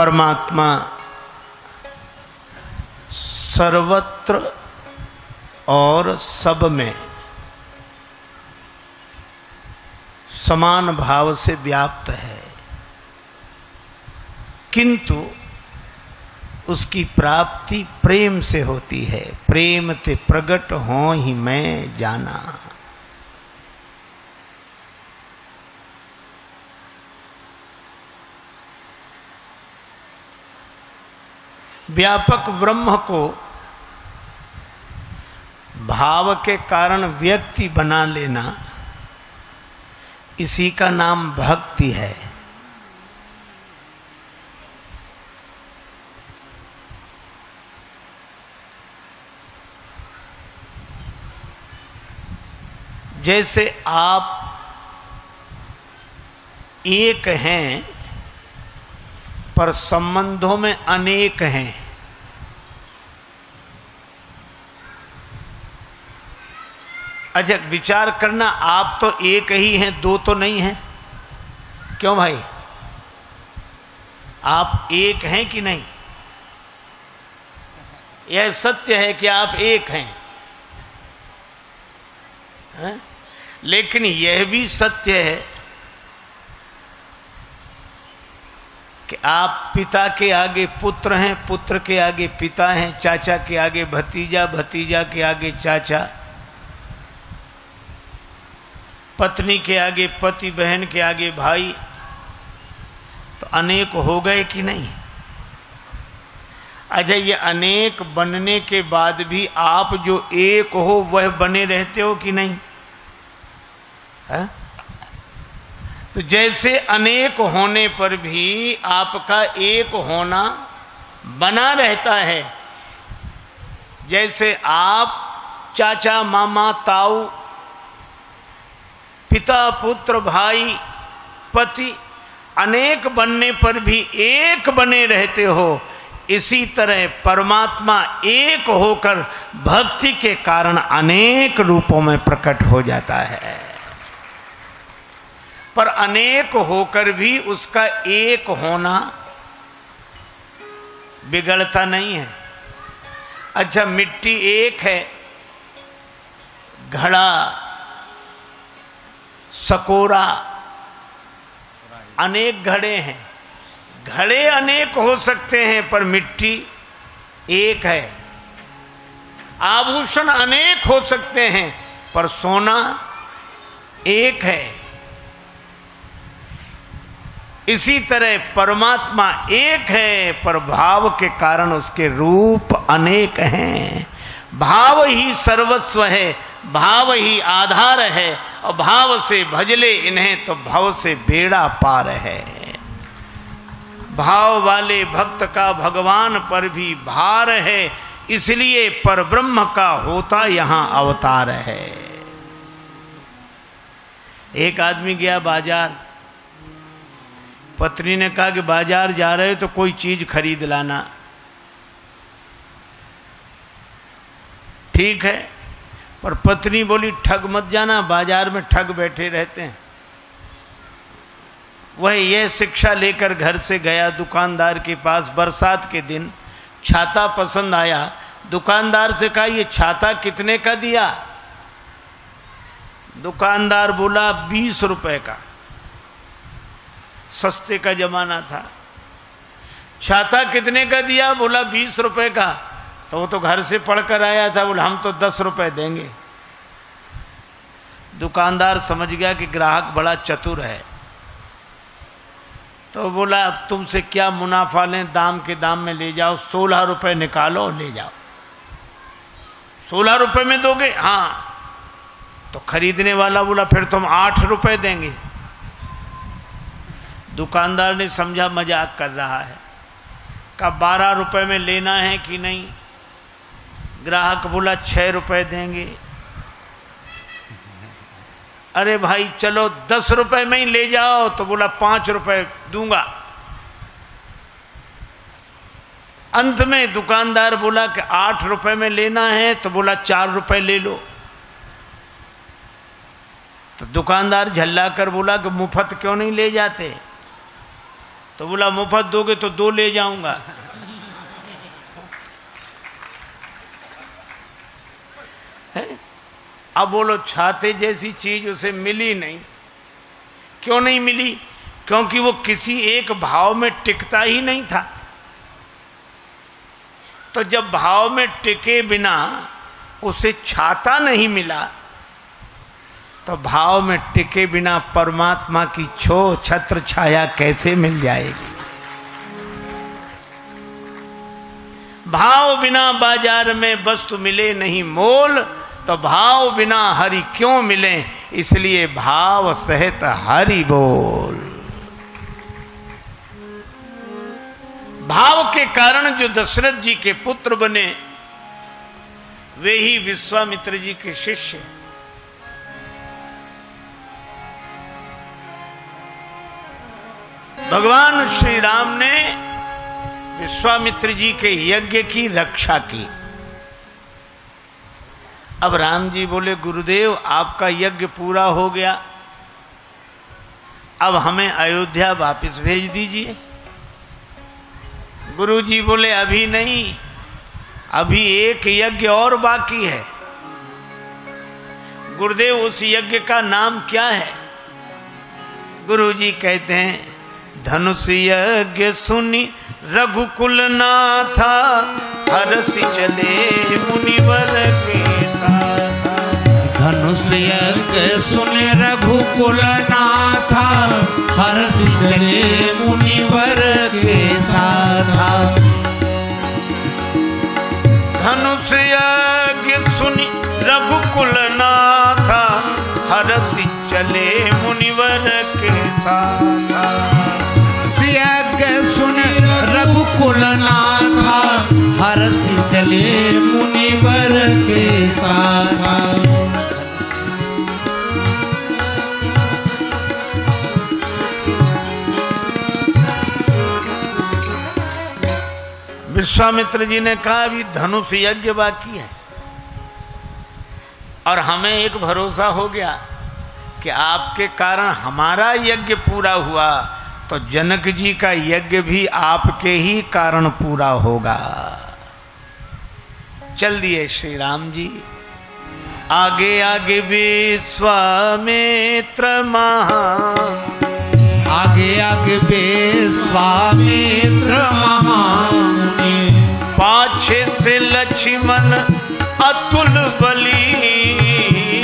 परमात्मा सर्वत्र और सब में समान भाव से व्याप्त है, किंतु उसकी प्राप्ति प्रेम से होती है। प्रेम ते प्रगट हो ही मैं जाना। व्यापक ब्रह्म को भाव के कारण व्यक्ति बना लेना, इसी का नाम भक्ति है। जैसे आप एक हैं पर संबंधों में अनेक हैं। अच्छा, विचार करना, आप तो एक ही हैं, दो तो नहीं हैं। क्यों भाई? आप एक हैं कि नहीं? यह सत्य है कि आप एक हैं, है? लेकिन यह भी सत्य है कि आप पिता के आगे पुत्र हैं, पुत्र के आगे पिता हैं, चाचा के आगे भतीजा, भतीजा के आगे चाचा, पत्नी के आगे पति, बहन के आगे भाई। तो अनेक हो गए कि नहीं? अच्छा, ये अनेक बनने के बाद भी आप जो एक हो वह बने रहते हो कि नहीं? है? तो जैसे अनेक होने पर भी आपका एक होना बना रहता है। जैसे आप चाचा, मामा, ताऊ, पिता, पुत्र, भाई, पति अनेक बनने पर भी एक बने रहते हो, इसी तरह परमात्मा एक होकर भक्ति के कारण अनेक रूपों में प्रकट हो जाता है। पर अनेक होकर भी उसका एक होना बिगड़ता नहीं है। अच्छा, मिट्टी एक है, घड़ा, सकोरा, अनेक घड़े हैं। घड़े अनेक हो सकते हैं पर मिट्टी एक है। आभूषण अनेक हो सकते हैं पर सोना एक है। इसी तरह परमात्मा एक है पर भाव के कारण उसके रूप अनेक हैं। भाव ही सर्वस्व है, भाव ही आधार है, और भाव से भजले इन्हें तो भव से बेड़ा पार है। भाव वाले भक्त का भगवान पर भी भार है, इसलिए परब्रह्म का होता यहां अवतार है। एक आदमी गया बाजार, पत्नी ने कहा कि बाजार जा रहे तो कोई चीज खरीद लाना। ठीक है, पर पत्नी बोली ठग मत जाना, बाजार में ठग बैठे रहते हैं। वह यह शिक्षा लेकर घर से गया दुकानदार के पास। बरसात के दिन छाता पसंद आया। दुकानदार से कहा, ये छाता कितने का दिया? दुकानदार बोला 20 रुपए का। सस्ते का जमाना था। छाता कितने का दिया? बोला 20 रुपए का। तो वो तो घर से पढ़कर आया था, बोला हम तो 10 रुपए देंगे। दुकानदार समझ गया कि ग्राहक बड़ा चतुर है, तो बोला अब तुमसे क्या मुनाफा लें, दाम के दाम में ले जाओ, 16 रुपए निकालो ले जाओ। 16 रुपए में दोगे? हाँ। तो खरीदने वाला बोला फिर तुम 8 रुपए देंगे। दुकानदार ने समझा मजाक कर रहा है, कहा 12 रुपए में लेना है कि नहीं? ग्राहक बोला 6 रुपए देंगे। अरे भाई चलो 10 रुपए में ही ले जाओ, तो बोला 5 रुपए दूंगा। अंत में दुकानदार बोला कि 8 रुपए में लेना है, तो बोला 4 रुपए ले लो। तो दुकानदार झल्ला कर बोला कि मुफ्त क्यों नहीं ले जाते? तो बोला मुफ्त दोगे तो 2 ले जाऊंगा। है? अब बोलो छाते जैसी चीज उसे मिली नहीं। क्यों नहीं मिली? क्योंकि वो किसी एक भाव में टिकता ही नहीं था। तो जब भाव में टिके बिना उसे छाता नहीं मिला, तो भाव में टिके बिना परमात्मा की छत्र छाया कैसे मिल जाएगी? भाव बिना बाजार में वस्तु मिले नहीं मोल, तो भाव बिना हरि क्यों मिले? इसलिए भाव सहित हरि बोल। भाव के कारण जो दशरथ जी के पुत्र बने वे ही विश्वामित्र जी के शिष्य। भगवान श्री राम ने विश्वामित्र जी के यज्ञ की रक्षा की। अब राम जी बोले गुरुदेव आपका यज्ञ पूरा हो गया, अब हमें अयोध्या वापस भेज दीजिए। गुरु जी बोले अभी नहीं, अभी एक यज्ञ और बाकी है। गुरुदेव उस यज्ञ का नाम क्या है? गुरु जी कहते हैं धनुष यज्ञ सुनी रघुकुल नाथा, हरसि चले मुनिवर के साथ। धनुष यज्ञ सुने रघुकुल नाथा, हरसि चले मुनिवर के साथ। धनुष यज्ञ सुनी रघुकुल नाथा, हरसि चले मुनिवर के साथ। यज्ञ सुन रघुकुल नाथा, हरसि चले मुनिवर के साथ। विश्वामित्र जी ने कहा अभी धनुष यज्ञ बाकी है, और हमें एक भरोसा हो गया कि आपके कारण हमारा यज्ञ पूरा हुआ, तो जनक जी का यज्ञ भी आपके ही कारण पूरा होगा। चल दिए श्री राम जी। आगे आगे विश्वामित्र महान, आगे आगे विश्वामित्र महामुनि, पाछे से लक्ष्मण अतुल बली।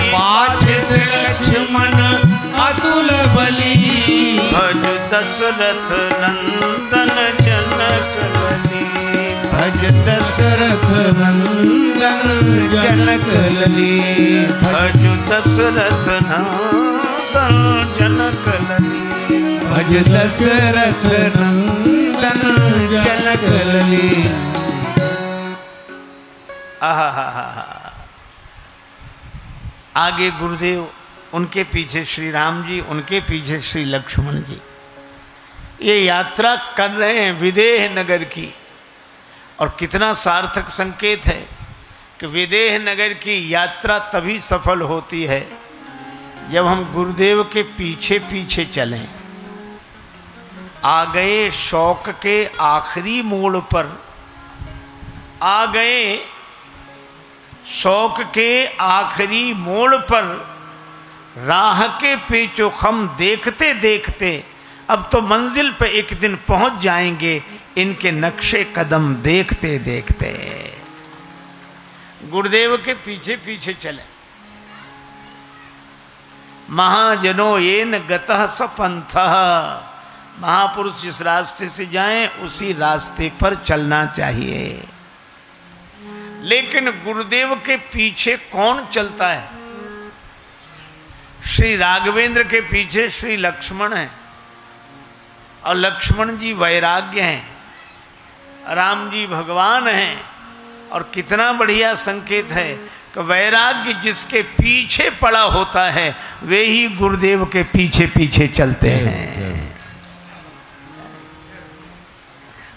पाछे से लक्ष्मण अतुल बली। भज दशरथ नंदन जनक लली। भज दशरथ नंदन जनक लली। भज दशरथ नंदन जनक लली। भज दशरथ नंदन जनक लली। आगे गुरुदेव, उनके पीछे श्री राम जी, उनके पीछे श्री लक्ष्मण जी, ये यात्रा कर रहे हैं विदेह नगर की। और कितना सार्थक संकेत है कि विदेह नगर की यात्रा तभी सफल होती है जब हम गुरुदेव के पीछे पीछे चलें। आ गए शौक के आखिरी मोड़ पर, आ गए शौक के आखिरी मोड़ पर, राह के पेचोखम देखते देखते अब तो मंजिल पे एक दिन पहुंच जाएंगे, इनके नक्शे कदम देखते देखते। गुरुदेव के पीछे पीछे चले। महाजनो येन गतः स पंथः, महापुरुष जिस रास्ते से जाएं उसी रास्ते पर चलना चाहिए। लेकिन गुरुदेव के पीछे कौन चलता है? श्री राघवेंद्र के पीछे श्री लक्ष्मण है, और लक्ष्मण जी वैराग्य हैं, राम जी भगवान हैं। और कितना बढ़िया संकेत है कि वैराग्य जिसके पीछे पड़ा होता है वे ही गुरुदेव के पीछे पीछे चलते हैं।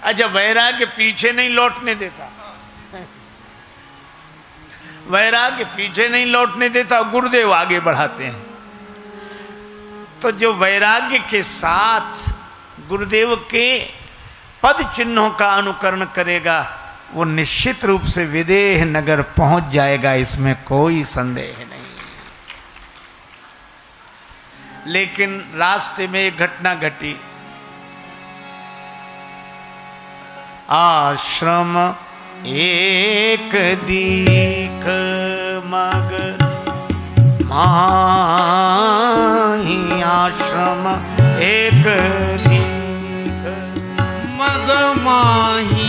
अच्छा, वैराग्य पीछे नहीं लौटने देता, वैराग्य पीछे नहीं लौटने देता, गुरुदेव आगे बढ़ाते हैं। तो जो वैराग्य के साथ गुरुदेव के पद चिन्हों का अनुकरण करेगा वो निश्चित रूप से विदेह नगर पहुंच जाएगा, इसमें कोई संदेह नहीं। लेकिन रास्ते में एक घटना घटी। आश्रम एक दीख मग माही, आश्रम एक दीख मग माही,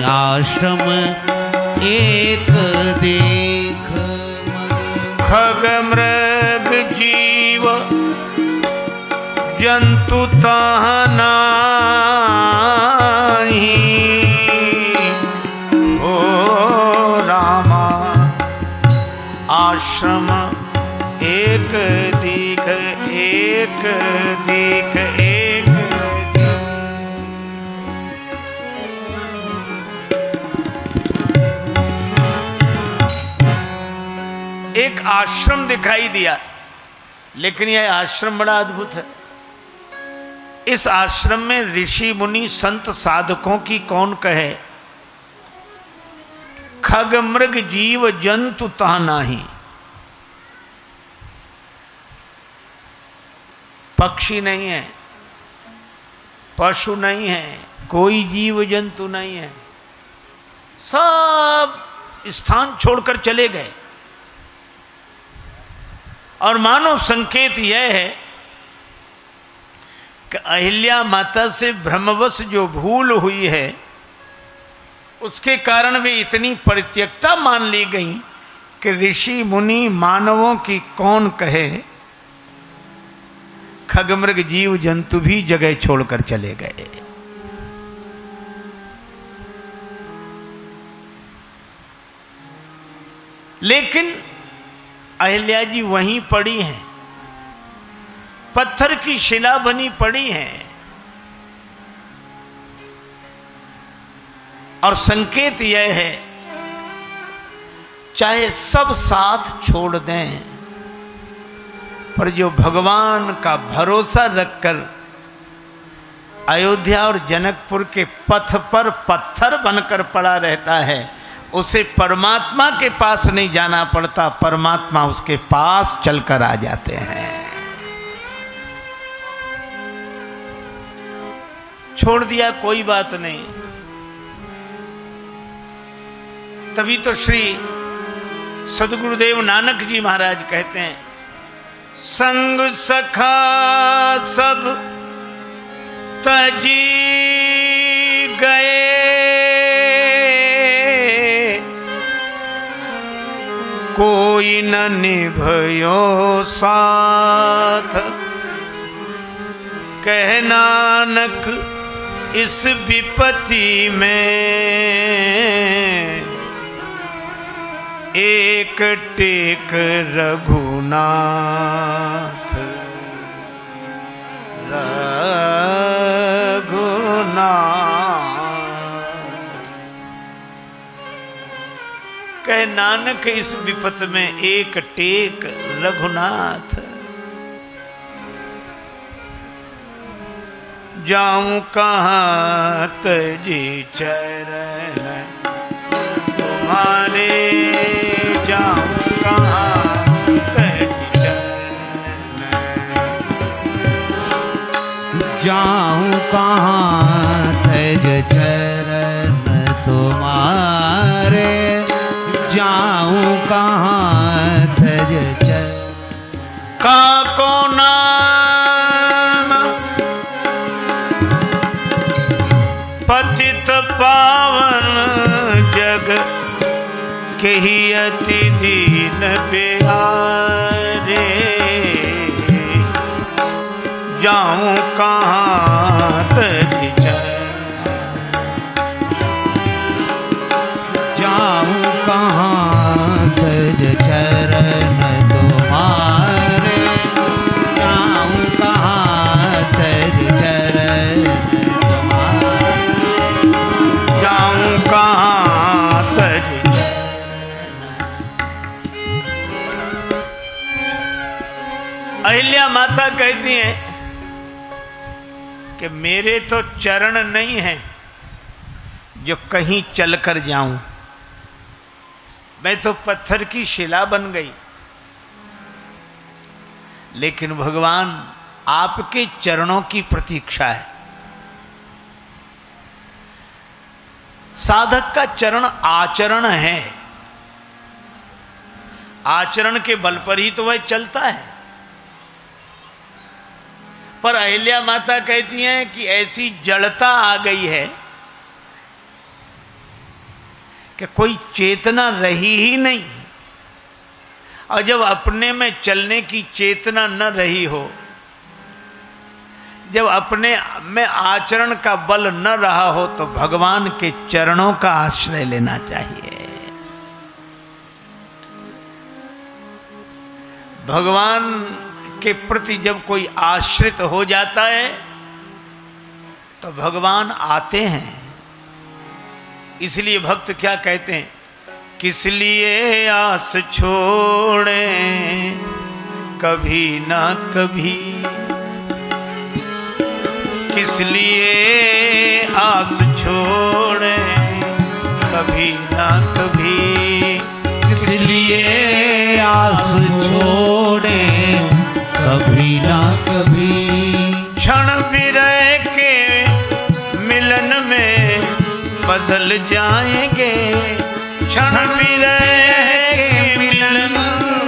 आश्रम एक देख मग। खग मृग जीव जंतु तहनाही, ओ रामा आश्रम एक दीख, एक दीख, एक दीख। एक आश्रम दिखाई दिया, लेकिन यह आश्रम बड़ा अद्भुत है। इस आश्रम में ऋषि मुनि संत साधकों की कौन कहे। खग मृग जीव जंतु तह नाही, पक्षी नहीं है, पशु नहीं है, कोई जीव जंतु नहीं है, सब स्थान छोड़कर चले गए। और मानो संकेत यह है कि अहिल्या माता से भ्रमवश जो भूल हुई है उसके कारण वे इतनी परित्यक्ता मान ली गई कि ऋषि मुनि मानवों की कौन कहे। खगमृग जीव जंतु भी जगह छोड़कर चले गए। लेकिन अहिल्या जी वहीं पड़ी हैं, पत्थर की शिला बनी पड़ी हैं, और संकेत यह है चाहे सब साथ छोड़ दें पर जो भगवान का भरोसा रखकर अयोध्या और जनकपुर के पथ पर पत्थर बनकर पड़ा रहता है उसे परमात्मा के पास नहीं जाना पड़ता, परमात्मा उसके पास चलकर आ जाते हैं। छोड़ दिया कोई बात नहीं। तभी तो श्री सदगुरुदेव नानक जी महाराज कहते हैं संग सखा सब तजी गए, कोई न निभयो साथ, कह नानक इस विपत्ति में एक टेक रघुनाथ, कह नानक इस विपत में एक टेक रघुनाथ। जाऊं कहाँ तजी चरण तुम्हारे, जाऊं कहाँ तजी चरण, जाऊं कहाँ तज चरण तुम्हारे, जाऊं कहाँ तज चरण। का को नाम पतित पावन जग कही अति दीन प्यारे, जाऊं कहाँ तज चरण, जाऊं कहाँ तज चरण तुम्हारे, जाऊं कहाँ तज चरण तुम्हारे, जाऊं कहाँ तज चरण। अहिल्या माता कहती हैं कि मेरे तो चरण नहीं हैं जो कहीं चलकर जाऊं, मैं तो पत्थर की शिला बन गई। लेकिन भगवान आपके चरणों की प्रतीक्षा है। साधक का चरण आचरण है, आचरण के बल पर ही तो वह चलता है। पर अहिल्या माता कहती हैं कि ऐसी जड़ता आ गई है कि कोई चेतना रही ही नहीं। और जब अपने में चलने की चेतना न रही हो, जब अपने में आचरण का बल न रहा हो, तो भगवान के चरणों का आश्रय लेना चाहिए। भगवान के प्रति जब कोई आश्रित हो जाता है तो भगवान आते हैं। इसलिए भक्त क्या कहते हैं, किस लिए आस छोड़े कभी ना कभी, किस लिए आस छोड़े कभी ना कभी, किस लिए आस छोड़े कभी ना कभी, क्षण विरह के मिलन में बदल जाएंगे, क्षण विरह के मिलन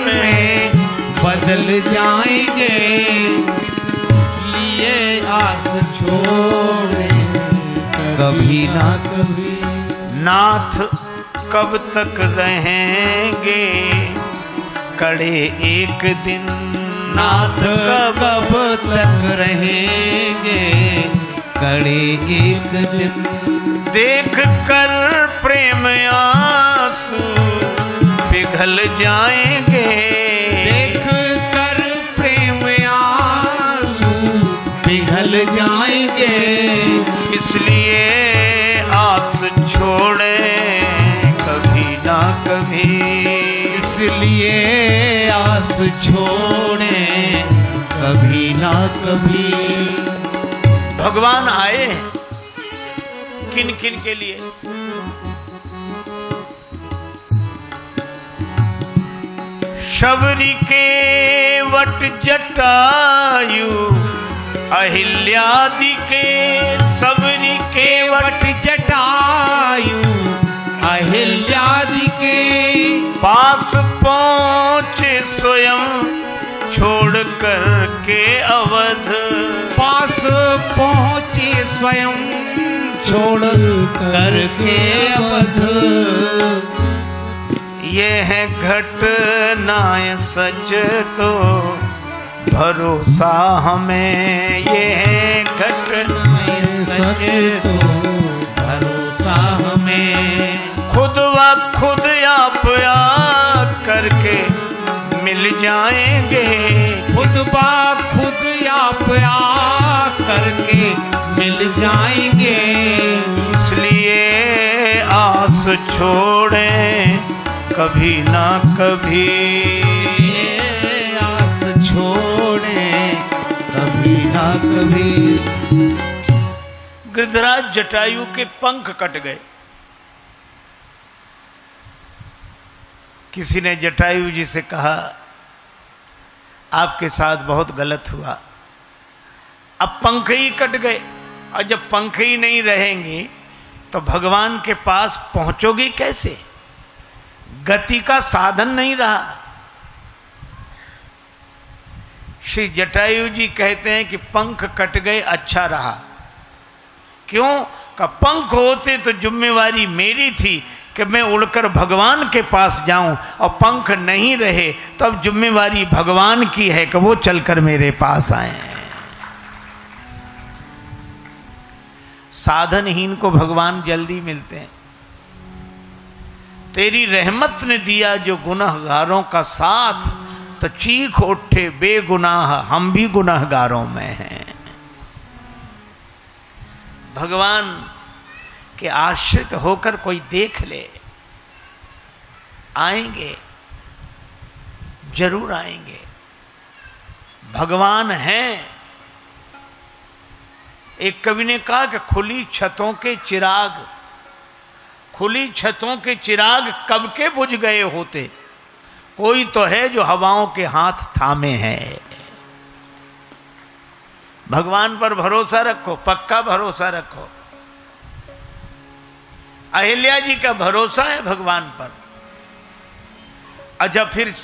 में बदल जाएंगे, लिए आस छोड़े कभी ना कभी। नाथ कब तक रहेंगे कड़े एक दिन, नाथ कब तक रहेंगे कड़े एक दिन, देख कर प्रेम आंसू पिघल जाएंगे, देख कर प्रेम आंसू पिघल जाएंगे, इसलिए आस छोड़े कभी ना कभी, इसलिए आस छोड़े कभी ना कभी। भगवान आए किन किन के लिए, शबरी के वट जटायु अहिल्यादि के, सबरी के वट जटायु अहिल्यादि के, पास पहुंचे स्वयं छोड़ कर के अवध, पास पहुंचे स्वयं छोड़ कर के अवध, ये है घटनाएं सच तो भरोसा हमें, ये है घटनाएं सच तो भरोसा हमें, खुद व खुद आप करके मिल जाएंगे, खुद बा खुद आप करके मिल जाएंगे, इसलिए आस छोड़े कभी ना कभी, आस छोड़े कभी ना कभी। गिरिधराज जटायु के पंख कट गए। किसी ने जटायु जी से कहा, आपके साथ बहुत गलत हुआ, अब पंख ही कट गए, और जब पंख ही नहीं रहेंगे तो भगवान के पास पहुंचोगे कैसे, गति का साधन नहीं रहा। श्री जटायु जी कहते हैं कि पंख कट गए अच्छा रहा। क्यों? का पंख होते तो जिम्मेवारी मेरी थी कि मैं उड़कर भगवान के पास जाऊं, और पंख नहीं रहे तो अब जिम्मेवारी भगवान की है कि वो चलकर मेरे पास आए। साधनहीन को भगवान जल्दी मिलते हैं। तेरी रहमत ने दिया जो गुनहगारों का साथ, तो चीख उठे बेगुनाह हम भी गुनहगारों में हैं। भगवान के आश्रित होकर कोई देख ले, आएंगे, जरूर आएंगे। भगवान हैं एक कवि ने कहा कि खुली छतों के चिराग, खुली छतों के चिराग कब के बुझ गए होते, कोई तो है जो हवाओं के हाथ थामे है। भगवान पर भरोसा रखो, पक्का भरोसा रखो। अहिल्या जी का भरोसा है भगवान पर। अच्छा, फिर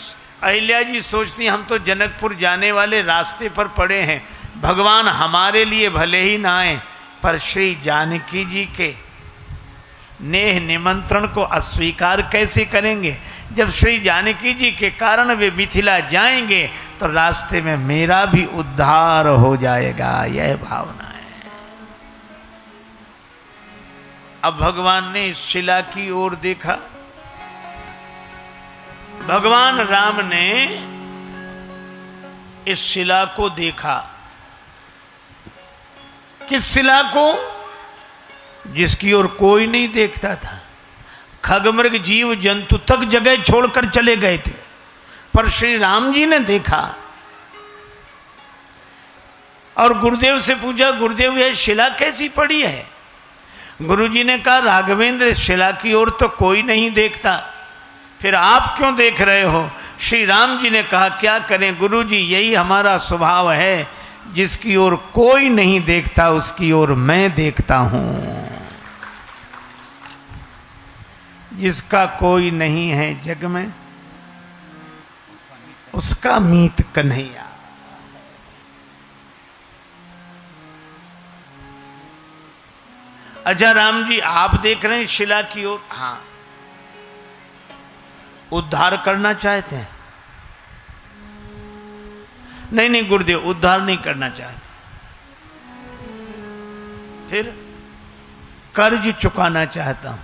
अहिल्या जी सोचती हम तो जनकपुर जाने वाले रास्ते पर पड़े हैं, भगवान हमारे लिए भले ही ना आए पर श्री जानकी जी के नेह निमंत्रण को अस्वीकार कैसे करेंगे। जब श्री जानकी जी के कारण वे मिथिला जाएंगे तो रास्ते में मेरा भी उद्धार हो जाएगा, यह भावना है। अब भगवान ने इस शिला की ओर देखा। भगवान राम ने इस शिला को देखा। किस शिला को? जिसकी ओर कोई नहीं देखता था। खगमृग जीव जंतु तक जगह छोड़कर चले गए थे, पर श्री राम जी ने देखा और गुरुदेव से पूछा, गुरुदेव यह शिला कैसी पड़ी है? गुरुजी ने कहा, राघवेंद्र शिला की ओर तो कोई नहीं देखता, फिर आप क्यों देख रहे हो? श्री राम जी ने कहा, क्या करें गुरुजी, यही हमारा स्वभाव है, जिसकी ओर कोई नहीं देखता उसकी ओर मैं देखता हूं। जिसका कोई नहीं है जग में उसका मीत कन्हैया। अच्छा राम जी, आप देख रहे हैं शिला की ओर? हाँ। उद्धार करना चाहते हैं? नहीं नहीं गुरुदेव, उद्धार नहीं करना चाहते। फिर कर्ज चुकाना चाहता हूं।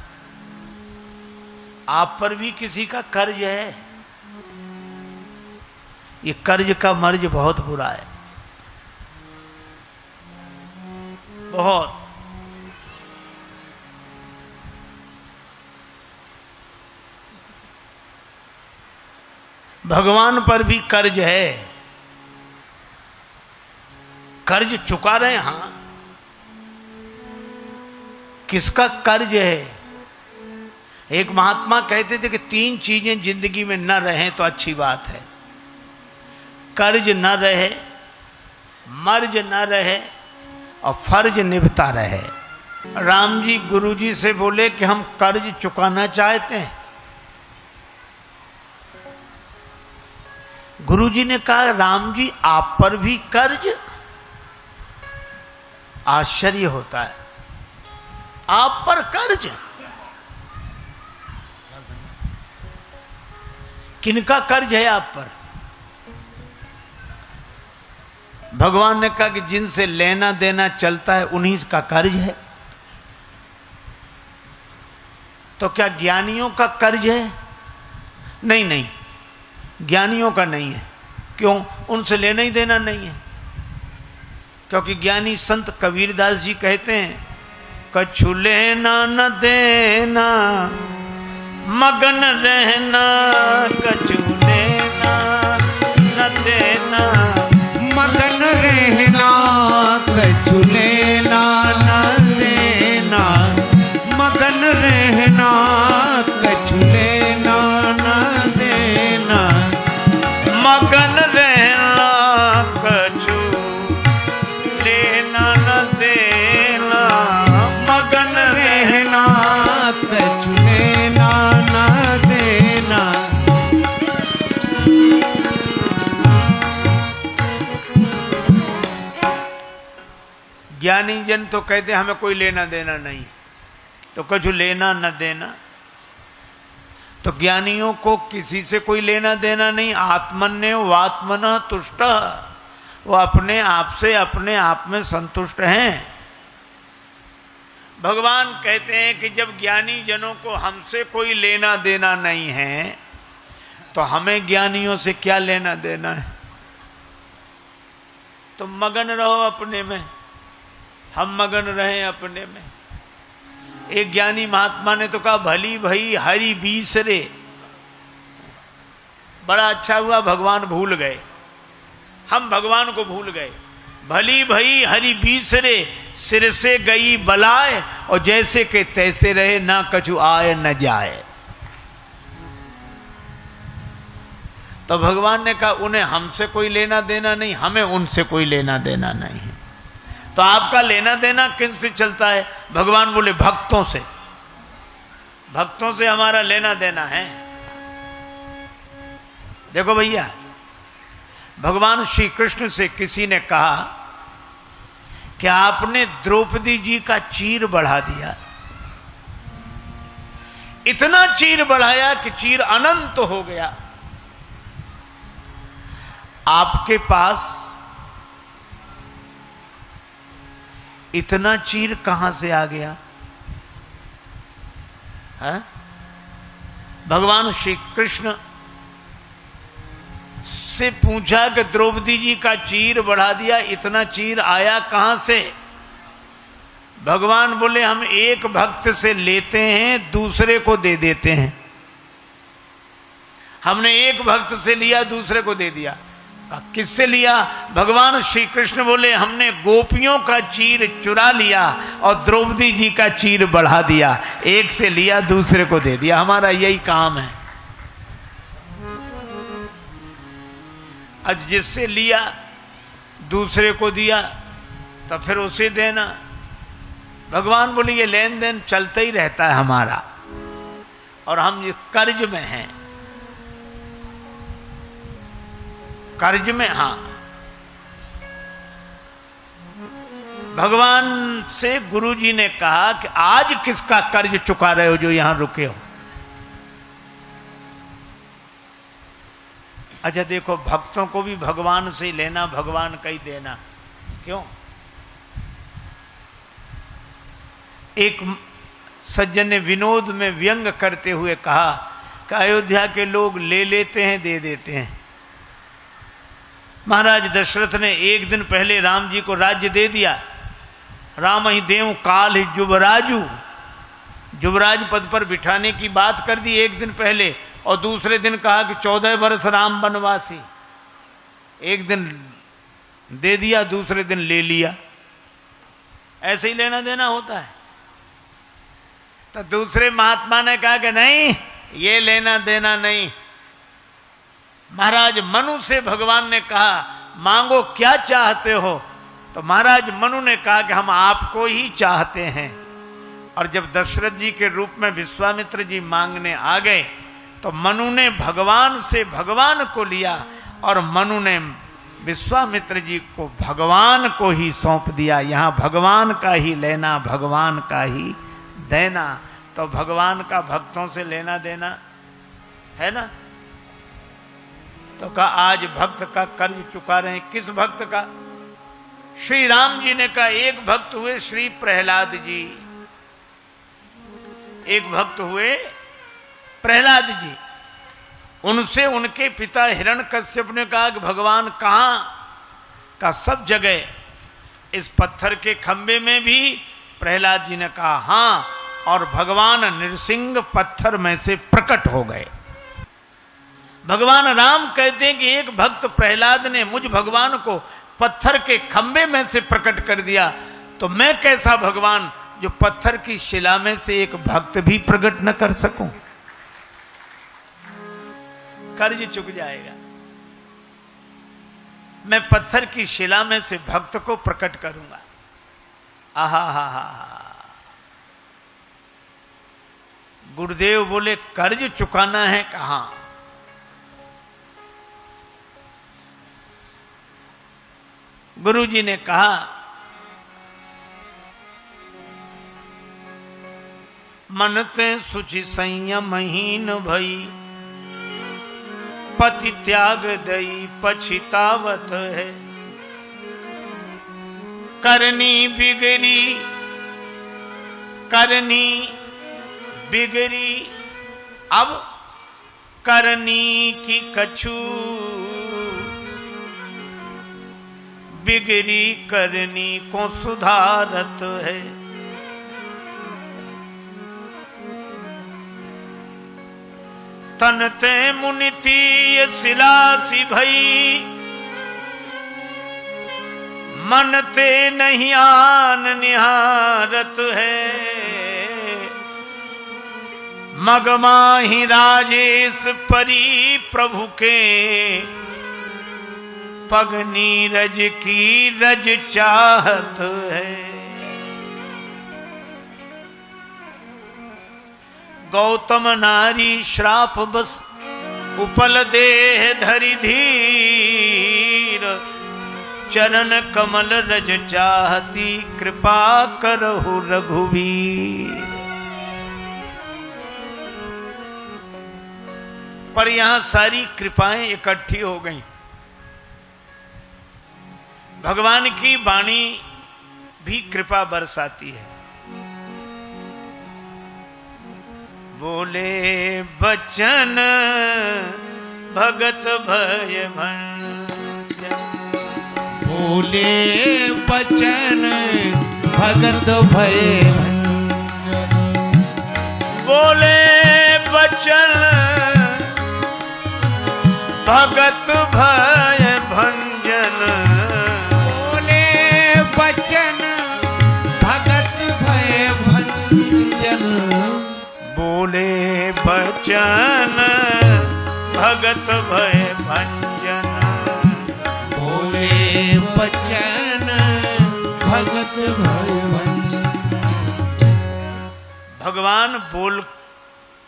आप पर भी किसी का कर्ज है। ये कर्ज का मर्ज बहुत बुरा है, बहुत। भगवान पर भी कर्ज है, कर्ज चुका रहे हैं। हां, किसका कर्ज है? एक महात्मा कहते थे कि 3 चीजें जिंदगी में न रहें तो अच्छी बात है। कर्ज न रहे, मर्ज न रहे और फर्ज निभता रहे। राम जी गुरुजी से बोले कि हम कर्ज चुकाना चाहते हैं। गुरुजी ने कहा, राम जी आप पर भी कर्ज? आश्चर्य होता है, आप पर कर्ज? किनका कर्ज है आप पर? भगवान ने कहा कि जिनसे लेना देना चलता है उन्हीं का कर्ज है। तो क्या ज्ञानियों का कर्ज है? नहीं नहीं, ज्ञानियों का नहीं है। क्यों? उनसे लेना ही देना नहीं है। क्योंकि ज्ञानी संत कबीरदास जी कहते हैं, कछु लेना न देना मगन रहना, कछु लेना न देना मगन रहना, कछु लेना न देना मगन रहना, कछु लेना न देना मगन रहना, कछु लेना न देना मगन रहना, कछु लेना न देना। ज्ञानी जन तो कहते हैं हमें कोई लेना देना नहीं, तो कछु लेना न देना। तो ज्ञानियों को किसी से कोई लेना देना नहीं। आत्मन्य वात्मनः तुष्ट, वो अपने आप से अपने आप में संतुष्ट हैं। भगवान कहते हैं कि जब ज्ञानी जनों को हमसे कोई लेना देना नहीं है तो हमें ज्ञानियों से क्या लेना देना है? तो मगन रहो अपने में, हम मगन रहें अपने में। एक ज्ञानी महात्मा ने तो कहा, भली भई हरि बीसरे। बड़ा अच्छा हुआ भगवान भूल गए, हम भगवान को भूल गए। भली भई हरि बीसरे, सिर से गई बलाए, और जैसे के तैसे रहे, ना कछु आए न जाए। तो भगवान ने कहा उन्हें हमसे कोई लेना देना नहीं, हमें उनसे कोई लेना देना नहीं है। तो आपका लेना देना किन से चलता है? भगवान बोले भक्तों से, भक्तों से हमारा लेना देना है। देखो भैया, भगवान श्री कृष्ण से किसी ने कहा कि आपने द्रौपदी जी का चीर बढ़ा दिया, इतना चीर बढ़ाया कि चीर अनंत हो गया। आपके पास इतना चीर कहां से आ गया है? भगवान श्री कृष्ण से पूछा कि द्रौपदी जी का चीर बढ़ा दिया, इतना चीर आया कहां से? भगवान बोले हम एक भक्त से लेते हैं, दूसरे को दे देते हैं। हमने एक भक्त से लिया, दूसरे को दे दिया। किससे लिया? भगवान श्री कृष्ण बोले हमने गोपियों का चीर चुरा लिया और द्रौपदी जी का चीर बढ़ा दिया। एक से लिया, दूसरे को दे दिया। हमारा यही काम है। आज जिससे लिया दूसरे को दिया तो फिर उसे देना। भगवान बोले ये लेन देन चलता ही रहता है हमारा, और हम ये कर्ज में हैं। कर्ज में, हां। भगवान से गुरुजी ने कहा कि आज किसका कर्ज चुका रहे हो जो यहां रुके हो? अच्छा देखो, भक्तों को भी भगवान से ही लेना, भगवान का ही देना। क्यों? एक सज्जन ने विनोद में व्यंग करते हुए कहा कि अयोध्या के लोग ले लेते हैं, दे देते हैं। महाराज दशरथ ने एक दिन पहले राम जी को राज्य दे दिया। राम ही देव काल ही जुबराजू, जुबराज पद पर बिठाने की बात कर दी एक दिन पहले, और दूसरे दिन कहा कि 14 वर्ष राम वनवासी। एक दिन दे दिया, दूसरे दिन ले लिया। ऐसे ही लेना देना होता है। तो दूसरे महात्मा ने कहा कि नहीं, ये लेना देना नहीं। महाराज मनु से भगवान ने कहा मांगो क्या चाहते हो? तो महाराज मनु ने कहा कि हम आपको ही चाहते हैं। और जब दशरथ जी के रूप में विश्वामित्र जी मांगने आ गए तो मनु ने भगवान से भगवान को लिया, और मनु ने विश्वामित्र जी को भगवान को ही सौंप दिया। यहां भगवान का ही लेना, भगवान का ही देना। तो भगवान का भक्तों से लेना देना है ना। तो कहा आज भक्त का कर्ज चुका रहे हैं। किस भक्त का? श्री राम जी ने कहा एक भक्त हुए श्री प्रहलाद जी, एक भक्त हुए प्रहलाद जी। उनसे उनके पिता हिरण्यकश्यप ने कहा कि भगवान कहां? का सब जगह, इस पत्थर के खंबे में भी। प्रहलाद जी ने कहा हां, और भगवान नृसिंह पत्थर में से प्रकट हो गए। भगवान राम कहते हैं कि एक भक्त प्रहलाद ने मुझ भगवान को पत्थर के खंबे में से प्रकट कर दिया, तो मैं कैसा भगवान जो पत्थर की शिला में से एक भक्त भी प्रकट न कर सकूं? कर्ज चुक जाएगा। मैं पत्थर की शिला में से भक्त को प्रकट करूंगा। आहा हा हा। गुरुदेव बोले कर्ज चुकाना है कहां? गुरुजी ने कहा मन ते सुचि संयमहीन भई, पति त्याग दई पछितावत है। करनी बिगड़ी, करनी बिगड़ी, अब करनी की कछु बिगड़ी, करनी को सुधारत है। तन ते मुनिति सिलासी भई, मन ते नहीं आन निहारत है, मगमाही राजेश परी प्रभु के, पग नीरज की रज चाहत है। गौतम नारी श्राप बस उपल देह धरि धीर, चरण कमल रज चाहती कृपा करहु रघुवीर। पर यहां सारी कृपाएं इकट्ठी हो गईं। भगवान की वाणी भी कृपा बरसाती है। बोले बचन भगत भय भंजन, बोले बचन भगत भय भंजन, बोले बचन भगत भय भंजन, बोले बचन भगत भय भंजन, बोले बचन भगत भय भंजन, बोले बचन भगत भय भंजन। भगवान बोल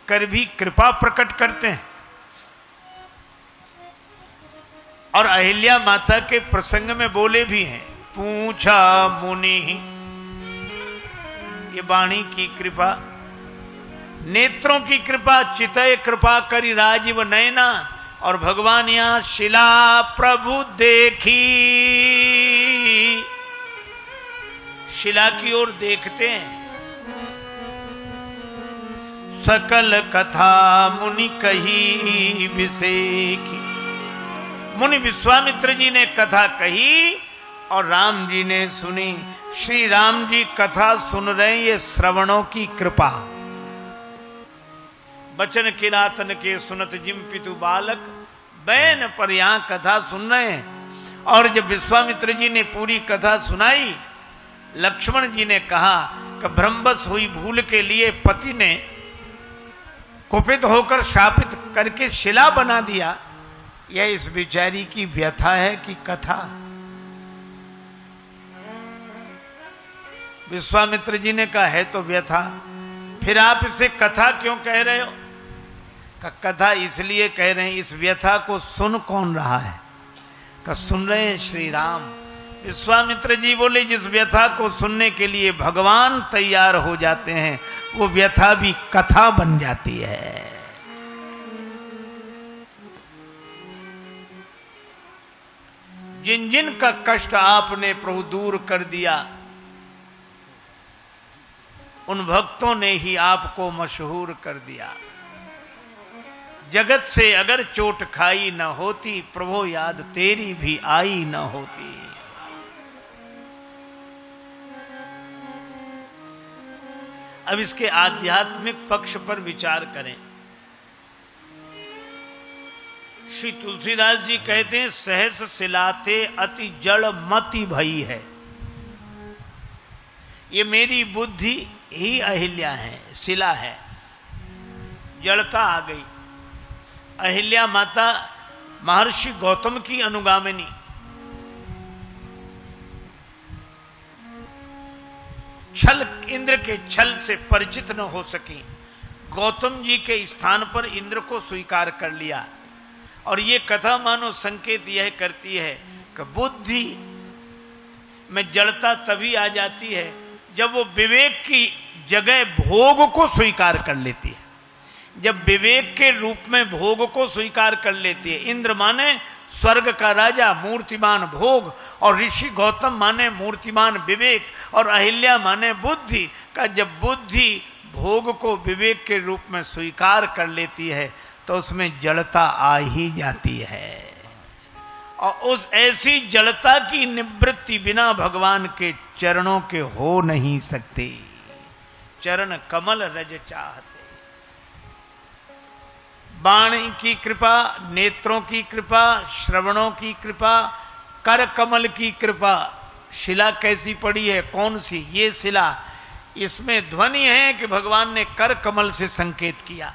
कर भी कृपा प्रकट करते हैं। और अहिल्या माता के प्रसंग में बोले भी हैं, पूछा मुनि, ये वाणी की कृपा, नेत्रों की कृपा, चितय कृपा करी राजीव नयना। और भगवान यहां शिला प्रभु देखी, शिला की ओर देखते हैं। सकल कथा मुनि कही विसेखी, मुनि विश्वामित्र जी ने कथा कही और राम जी ने सुनी। श्री राम जी कथा सुन रहे, ये श्रवणों की कृपा। बचन किरातन के सुनत जिम पितु बालक, बैन पर यहां कथा सुन रहे हैं। और जब विश्वामित्र जी ने पूरी कथा सुनाई, लक्ष्मण जी ने कहा कि ब्रह्मवश हुई भूल के लिए पति ने कुपित होकर शापित करके शिला बना दिया। यह इस बेचारी की व्यथा है कि कथा। विश्वामित्र जी ने कहा है तो व्यथा, फिर आप इसे कथा क्यों कह रहे हो? कथा इसलिए कह रहे हैं, इस व्यथा को सुन कौन रहा है? सुन रहे हैं श्री राम। विश्वामित्र जी बोले, जिस व्यथा को सुनने के लिए भगवान तैयार हो जाते हैं, वो व्यथा भी कथा बन जाती है। जिन जिन का कष्ट आपने प्रभु दूर कर दिया, उन भक्तों ने ही आपको मशहूर कर दिया। जगत से अगर चोट खाई न होती, प्रभु याद तेरी भी आई न होती। अब इसके आध्यात्मिक पक्ष पर विचार करें। श्री तुलसीदास जी कहते हैं, सहस सिलाते अति जड़ मति भई है। ये मेरी बुद्धि ही अहिल्या है, शिला है, जड़ता आ गई। अहिल्या माता महर्षि गौतम की अनुगामिनी, छल, इंद्र के छल से परिचित न हो सकी, गौतम जी के स्थान पर इंद्र को स्वीकार कर लिया। और ये कथा मानो संकेत यह करती है कि बुद्धि में जड़ता तभी आ जाती है जब वो विवेक की जगह भोग को स्वीकार कर लेती है। जब विवेक के रूप में भोग को स्वीकार कर लेती है। इंद्र माने स्वर्ग का राजा, मूर्तिमान भोग, और ऋषि गौतम माने मूर्तिमान विवेक, और अहिल्या माने बुद्धि का। जब बुद्धि भोग को विवेक के रूप में स्वीकार कर लेती है तो उसमें जड़ता आ ही जाती है। और उस ऐसी जड़ता की निवृत्ति बिना भगवान के चरणों के हो नहीं सकती। चरण कमल रज चाहते। वाणी की कृपा, नेत्रों की कृपा, श्रवणों की कृपा, कर कमल की कृपा, शिला कैसी पड़ी है, कौन सी? ये शिला, इसमें ध्वनि है कि भगवान ने कर कमल से संकेत किया,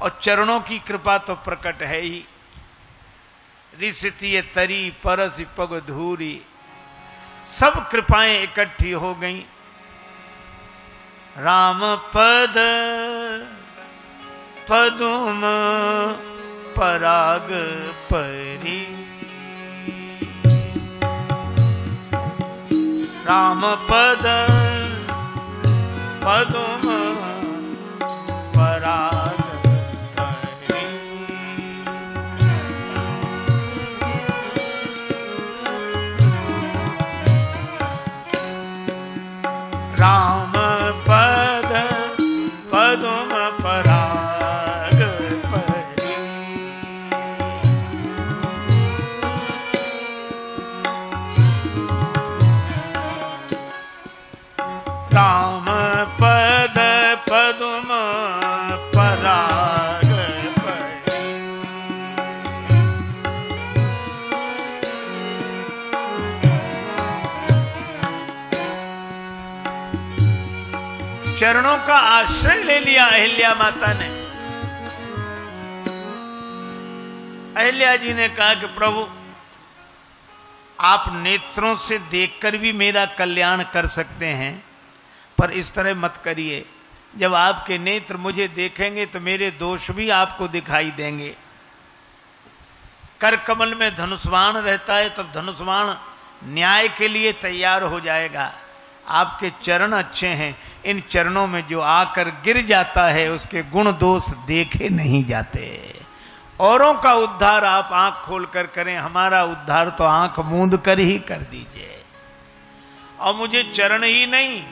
और चरणों की कृपा तो प्रकट है ही। रिसितिय तरी परस पग धूरी, सब कृपाएं इकट्ठी हो गईं। राम पद पदुम पराग परी, राम पद पदुम पराग परी। राम पद पदुम पराग परी, राम पद पदुम पराग परी। चरणों का आश्रय ले लिया अहिल्या माता ने। अहिल्या जी ने कहा कि प्रभु, आप नेत्रों से देखकर भी मेरा कल्याण कर सकते हैं, पर इस तरह मत करिए। जब आपके नेत्र मुझे देखेंगे तो मेरे दोष भी आपको दिखाई देंगे। कर कमल में धनुष्वाण रहता है, तब धनुष्वाण न्याय के लिए तैयार हो जाएगा। आपके चरण अच्छे हैं, इन चरणों में जो आकर गिर जाता है उसके गुण दोष देखे नहीं जाते। औरों का उद्धार आप आंख खोलकर करें, हमारा उद्धार तो आंख मूंद कर ही कर दीजिए। और मुझे चरण ही नहीं,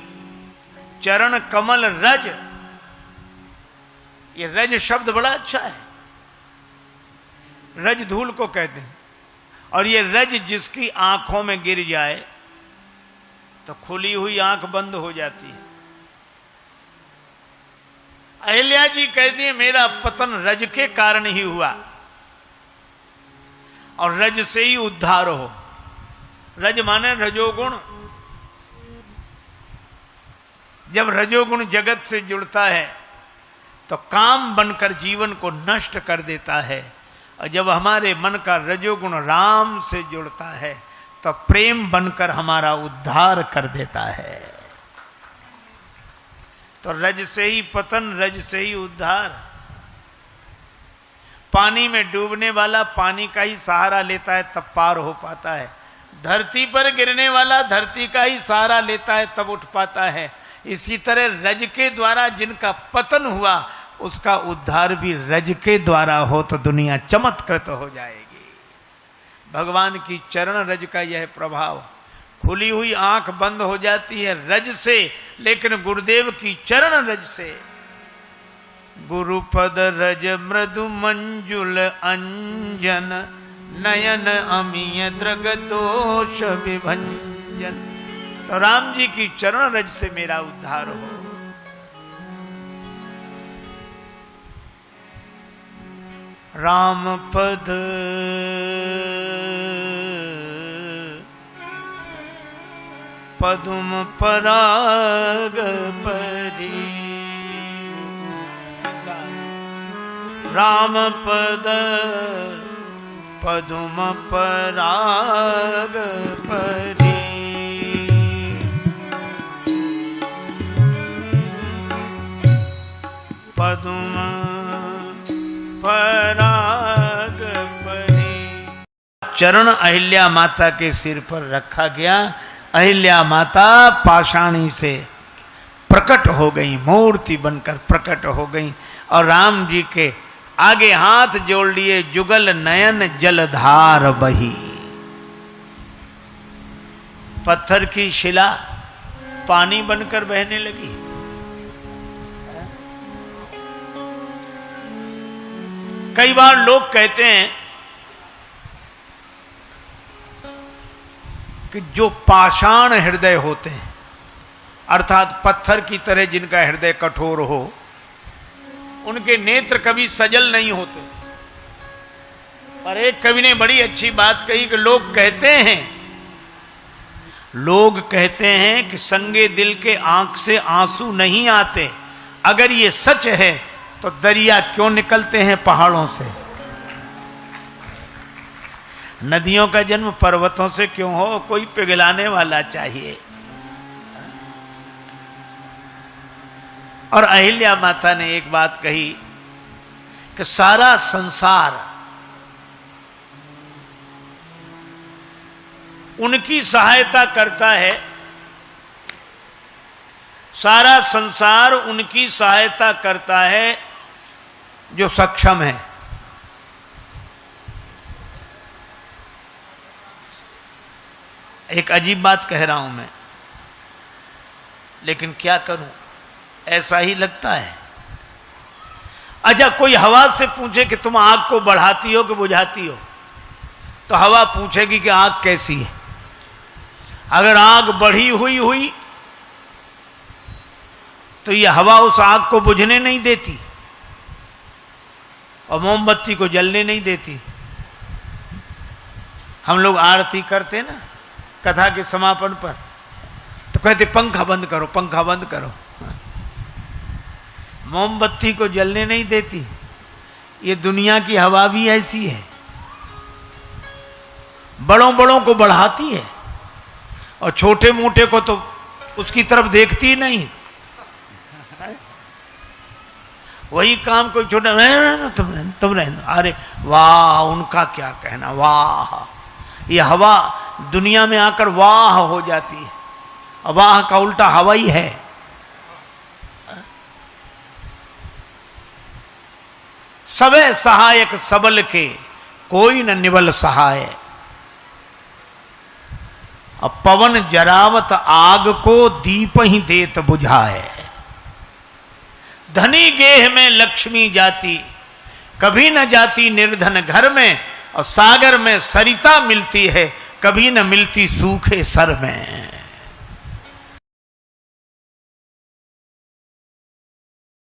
चरण कमल रज, ये रज शब्द बड़ा अच्छा है, रज धूल को कहते हैं। और ये रज जिसकी आंखों में गिर जाए तो खुली हुई आंख बंद हो जाती है। अहिल्या जी कहती है मेरा पतन रज के कारण ही हुआ, और रज से ही उद्धार हो। रज माने रजोगुण। जब रजोगुण जगत से जुड़ता है तो काम बनकर जीवन को नष्ट कर देता है, और जब हमारे मन का रजोगुण राम से जुड़ता है तो प्रेम बनकर हमारा उद्धार कर देता है। तो रज से ही पतन, रज से ही उद्धार। पानी में डूबने वाला पानी का ही सहारा लेता है तब पार हो पाता है। धरती पर गिरने वाला धरती का ही सहारा लेता है तब उठ पाता है। इसी तरह रज के द्वारा जिनका पतन हुआ उसका उद्धार भी रज के द्वारा हो तो दुनिया चमत्कृत हो जाएगी। भगवान की चरण रज का यह प्रभाव। खुली हुई आंख बंद हो जाती है रज से, लेकिन गुरुदेव की चरण रज से। गुरुपद रज मृदु मंजुल अंजन, नयन अमीय द्रग दोष विभंजन। तो राम जी की चरण रज से मेरा उद्धार हो। राम पद पदुम पराग परी, राम पद पदुम पराग परी। पदुम पराग परी। चरण अहिल्या माता के सिर पर रखा गया। अहिल्या माता पाषाणी से प्रकट हो गई, मूर्ति बनकर प्रकट हो गई, और राम जी के आगे हाथ जोड़ लिए। जुगल नयन जलधार बही। पत्थर की शिला पानी बनकर बहने लगी। कई बार लोग कहते हैं कि जो पाषाण हृदय होते हैं, अर्थात पत्थर की तरह जिनका हृदय कठोर हो, उनके नेत्र कभी सजल नहीं होते। पर एक कवि ने बड़ी अच्छी बात कही कि लोग कहते हैं लोग कहते हैं कि संगे दिल के आंख से आंसू नहीं आते। अगर ये सच है तो दरिया क्यों निकलते हैं पहाड़ों से? नदियों का जन्म पर्वतों से क्यों हो? कोई पिघलाने वाला चाहिए। और अहिल्या माता ने एक बात कही कि सारा संसार उनकी सहायता करता है, सारा संसार उनकी सहायता करता है जो सक्षम है। एक अजीब बात कह रहा हूं मैं, लेकिन क्या करूं, ऐसा ही लगता है। अच्छा, कोई हवा से पूछे कि तुम आग को बढ़ाती हो कि बुझाती हो, तो हवा पूछेगी कि आग कैसी है। अगर आग बढ़ी हुई तो यह हवा उस आग को बुझने नहीं देती और मोमबत्ती को जलने नहीं देती। हम लोग आरती करते ना कथा के समापन पर, तो कहते पंखा बंद करो, पंखा बंद करो। मोमबत्ती को जलने नहीं देती। ये दुनिया की हवा भी ऐसी है, बड़ों बड़ों को बढ़ाती है और छोटे मोटे को तो उसकी तरफ देखती नहीं। वही काम कोई छोटा तुम रहने दो, अरे वाह उनका क्या कहना, वाह। ये हवा दुनिया में आकर वाह हो जाती है, वाह का उल्टा हवा ही है। सबे सहायक सबल के, कोई न निबल सहाय। अब पवन जरावत आग को, दीप ही देत बुझाए। धनी गेह में लक्ष्मी जाती, कभी न जाती निर्धन घर में। और सागर में सरिता मिलती है, कभी न मिलती सूखे सर में।